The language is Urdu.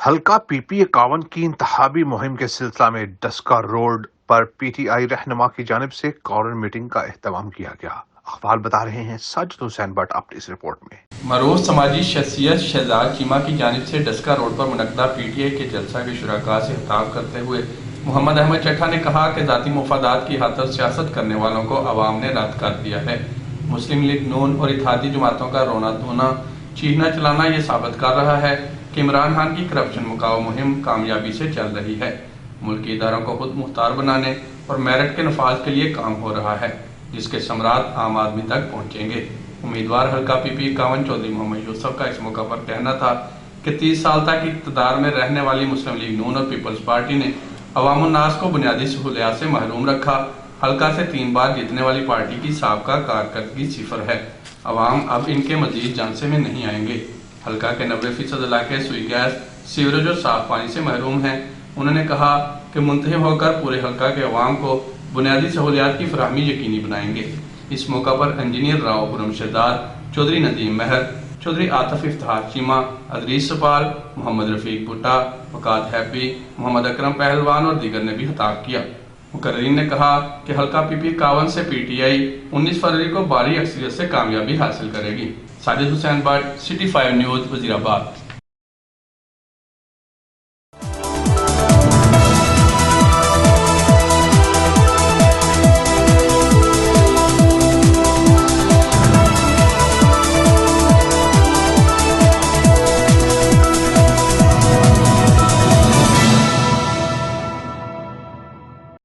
حلقہ PP51 کی انتخابی مہم کے سلسلہ میں ڈسکا روڈ پر PTI رہنما کی جانب سے کارنر میٹنگ کا اہتمام کیا گیا۔ اخبار بتا رہے ہیں ساجد حسین بٹ اپنی اس رپورٹ میں۔ معروف سماجی شخصیت شہزاد چیمہ کی جانب سے ڈسکا روڈ پر منعقدہ PTI کے جلسہ کے شرکاء سے خطاب کرتے ہوئے محمد احمد چٹھا نے کہا کہ ذاتی مفادات کی خاطر سیاست کرنے والوں کو عوام نے رد کر دیا ہے۔ مسلم لیگ نون اور اتحادی جماعتوں کا رونا دھونا چیخنا چلانا یہ ثابت کر رہا ہے کہ عمران خان کی کرپشن مکاؤ مہم کامیابی سے چل رہی ہے۔ ملکی اداروں کو خود مختار بنانے اور میرٹ کے نفاذ کے لیے کام ہو رہا ہے، جس کے ثمرات عام آدمی تک پہنچیں گے۔ امیدوار حلقہ PP51 چودھری محمد یوسف کا اس موقع پر کہنا تھا کہ 30 سال تک اقتدار میں رہنے والی مسلم لیگ نون اور پیپلز پارٹی نے عوام الناس کو بنیادی سہولیات سے محروم رکھا۔ حلقہ سے 3 بار جیتنے والی پارٹی کی سابقہ کارکردگی صفر ہے۔ عوام اب ان کے مزید جانسے میں نہیں آئیں گے۔ حلقہ کے 90% علاقے سوئی گیس، سیوریج اور صاف پانی سے محروم ہیں۔ انہوں نے کہا کہ منتخب ہو کر پورے حلقہ کے عوام کو بنیادی سہولیات کی فراہمی یقینی بنائیں گے۔ اس موقع پر انجینئر راؤ خرم شہزاد، چودھری ندیم مہر، چودھری عاطف افتخار چیمہ، ادریس سپال، محمد رفیق بھٹا، فقات ہیپی، محمد اکرم پہلوان اور دیگر نے بھی خطاب کیا۔ مقررین نے کہا کہ حلقہ PP51 سے PTI 19 فروری کو بھاری اکثریت سے کامیابی حاصل کرے گی۔ ساجد حسین بٹ، City 5 نیوز، وزیر آباد۔